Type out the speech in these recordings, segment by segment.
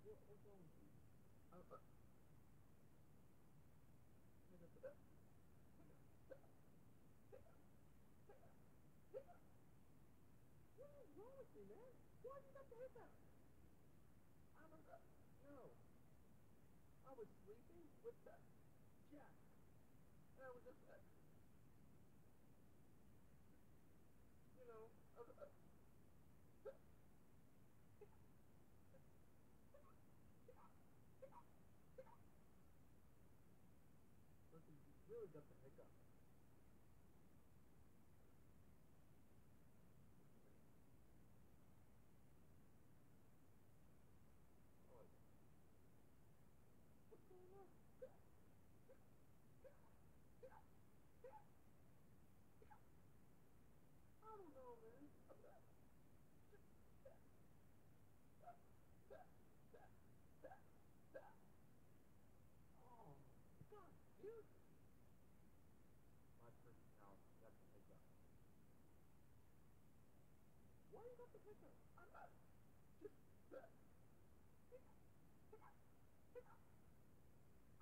What's wrong with you? What is wrong with you, man? Why you got the hiccup? I don't know. I was sleeping with Jack. And I was just, you know, listen, you really got the hiccup. Oh, what's going on? I don't know, man. Oh, God, dude. My personality, that's the hiccup. Why you got the hiccup? I'm not. Just.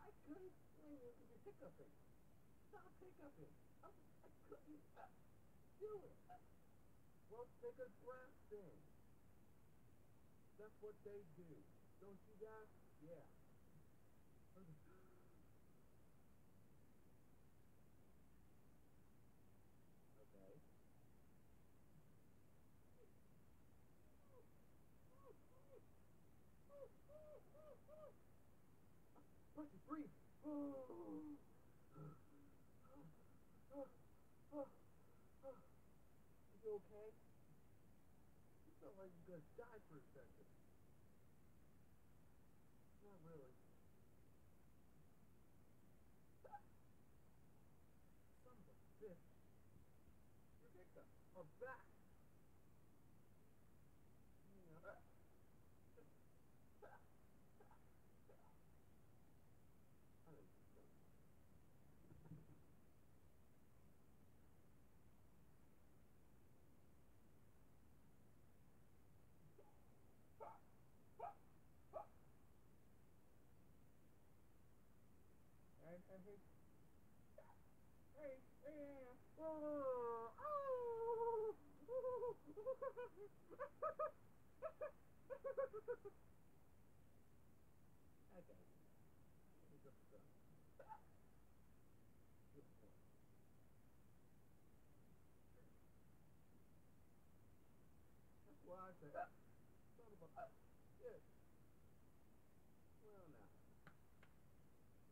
I couldn't explain it because you're hiccuping. Stop hiccuping. I couldn't do it. Well, take a breath then. That's what they do. Don't you guys? Yeah. Okay. Pussy, breathe. Oh. Are you okay? You felt like you were gonna die for a second. Not really. Son of a bitch. Your hiccups are back. Yeah. I don't know. And hey, oh, oh, okay. Let me just, good point. That's why I said, son of a, yes. Well now,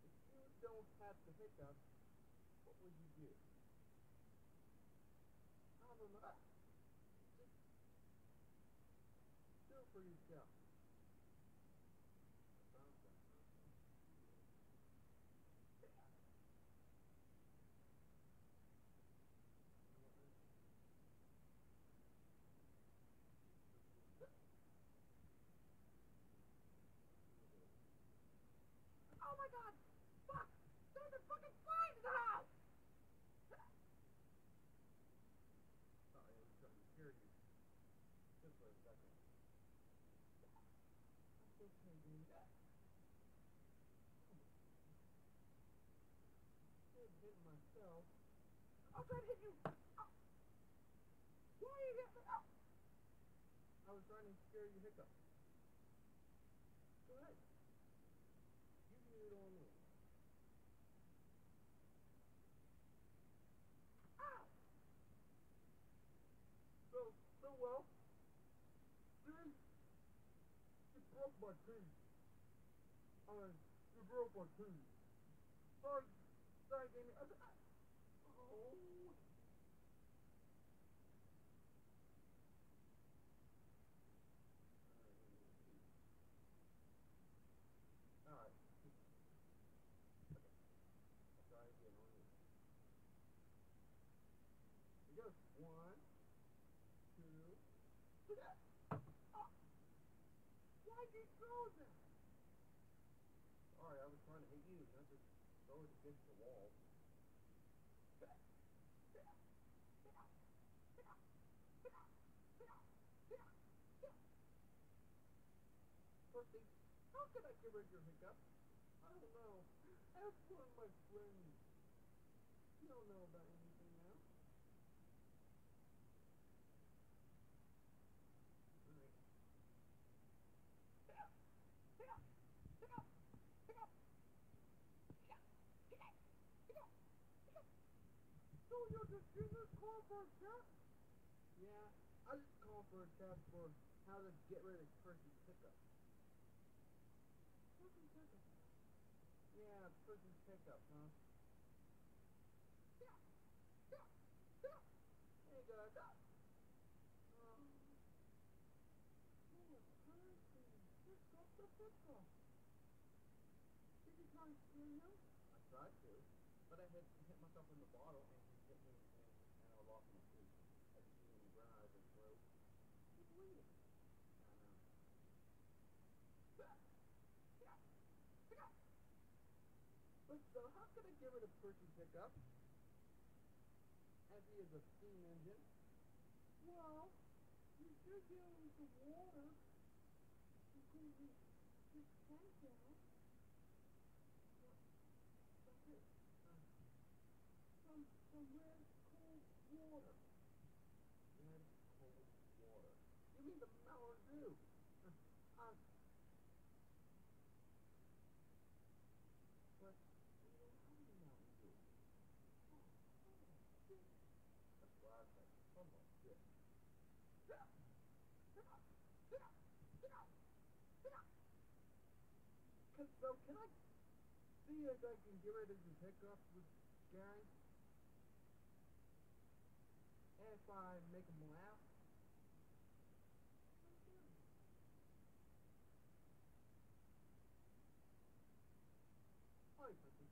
if you don't have the hiccup, what would you do? I don't know. Just do it for yourself. Oh my God! Fuck! There's a fucking fly in the house! Sorry, I was trying to scare you. Just for a second. That's okay, dude. I did hit myself. I'm trying to hit you! Oh. Why are you hitting me? Oh. I was trying to scare you hiccup. Go ahead. You can do it on me. Ow! So well. Dude, you broke my teeth. You broke my teeth. Sorry, sorry, Jamie. Oh. Alright. Okay. I'll try again on you. Here goes. 1, 2. Look at that. Oh. Why'd you throw that? Sorry, I was trying to hit you, not just throw it against the wall. Pussy. How can I get rid of your hiccup? I don't know. Ask one of my friends. You don't know about anything now. Alright. Hiccup! Hiccup! Hiccup! Hiccup! Hiccup! Hiccup! Hiccup! Hiccup! So you're just calling for a test? Yeah, I just called for a test for how to get rid of Percy's hiccup. Percy's hiccup? Yeah, Percy's hiccup, huh? Yeah, yeah, yeah. Hey guys. Oh, Percy, just got the hiccup. Did you try to scream him? I tried to, but I hit myself in the bottle and he hit me and I lost my tooth. I just see him ground out of his throat. He's bleeding. I know. But so how can I get rid of Percy's hiccup? As he is a steam engine. Well, you should get him with some water. You could just tank down. That's it. Some red cold water. Red cold water. You mean the Mountain Dew? What? You don't have any Mountain Dew. That's what I think. Come on, shit. So can I see if I can get rid of his hiccups with Gary? And if I make him laugh? Hi, Percy.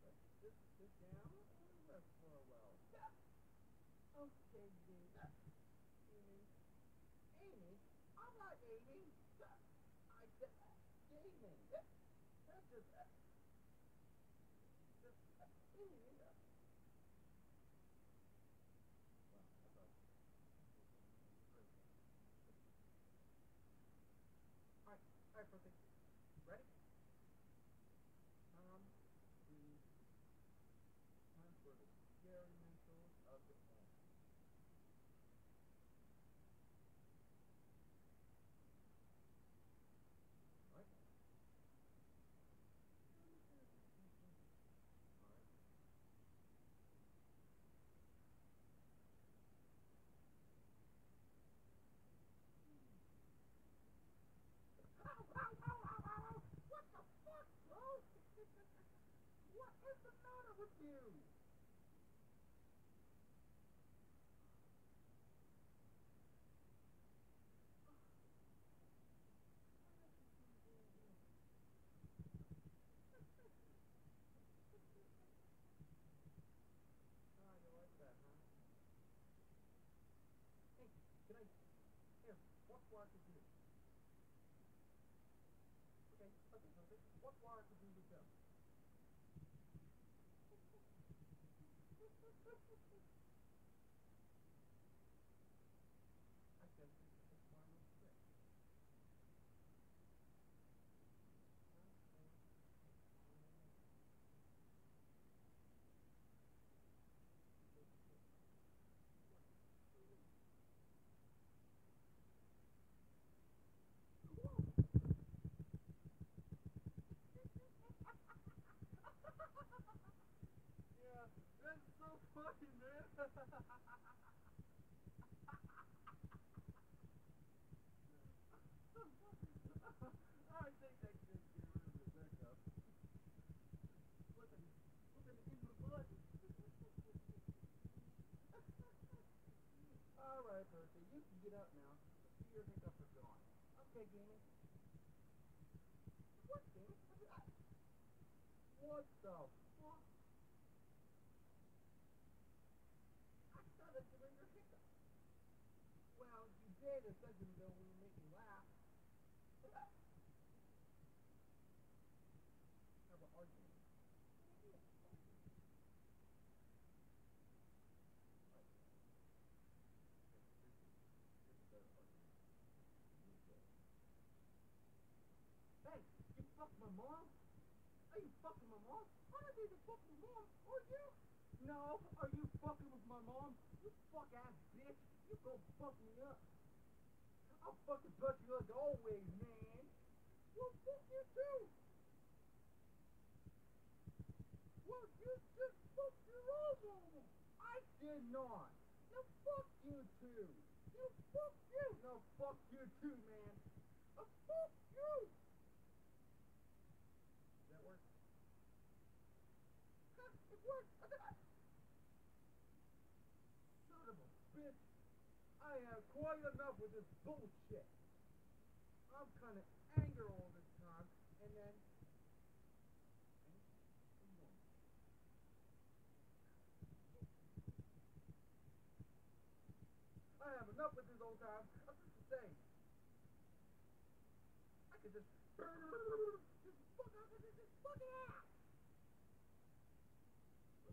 Let's just sit down and rest for a while. Okay, Amy. Amy? I'm not Amy. I said gaming. That's just Amy. Well, I thought. Alright, Percy. Ready? Um, the time for the scary mentals of the phone. Right? Alright. Ow, ow, ow, ow, ow! What the fuck, bro? What is the matter with you? Oh, you like that, huh? Hey, can I... Here, what wire could you do? Okay, what wire could you do? I guess this wire looks good. Yeah, that's so funny, man. I think that kid get rid of his hiccup. Flipping in the mud. Alright, Percy, you can get up now. See your hiccups are gone. Okay, Gammy. What, Gammy? What the fuck? I started doing your hiccup. Well, you did a second ago when you made me laugh. How about arguing? Here's a better argument. my mom? Are you fucking my mom? I don't need to fuck my mom. Are you? No. Are you fucking with my mom? You fuck ass bitch. You go fuck me up. I'll fucking bust you as always, man. Well, fuck you too. Well, you just fucked your own. I did not. No, fuck you too. You fuck you. No, fuck you too, man. Fuck you. Does that work? Huh, it worked. Son of a bitch. I have quite enough with this bullshit. I'm kind of angry all the time, and then. I have enough with this all the time. I'm just the same. I could just fuck out of this fucking ass.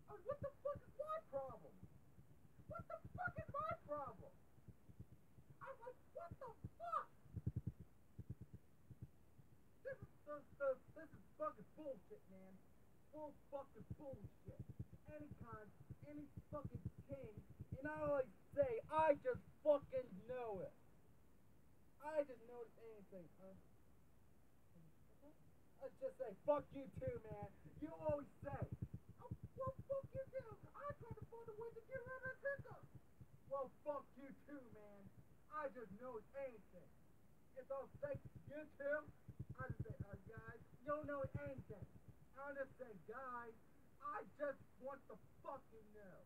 What the fuck is my problem? What the fuck is my problem? I'm like, what the fuck? This is fucking bullshit, man. Full fucking bullshit. Any kind, any fucking king, and I always say, I just fucking know it. I didn't notice anything, huh? Let's just say, fuck you too, man. You always say, oh, well, fuck you too. I tried to find a way to get rid of the ticker. Well, fuck you too, man. I just know anything. It's all fake. You too? I just say, guys, you don't know anything. I just say, guys, I just want to fucking know.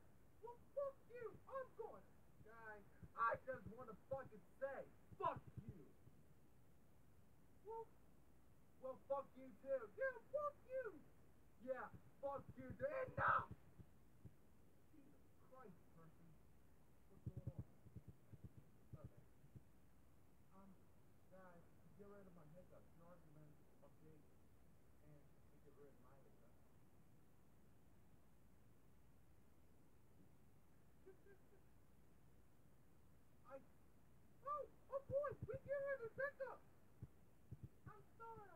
Well, fuck you. I'm going. Guys, I just want to fucking say, fuck you. Well, fuck you too. Yeah, fuck you. Yeah, fuck you too. Enough! Jesus Christ, person. What's going on? Okay. Guys, get rid of my hiccups. Your argument are big, and to get rid of my hiccups. Oh boy, we get rid of the hiccups. I'm sorry.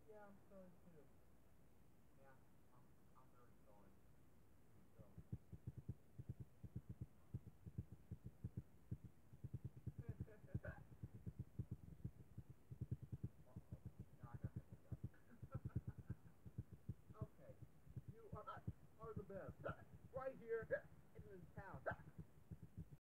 Yeah, I'm sorry too. Yeah, I'm very sorry. So. Okay, you are the best. Right here in this town.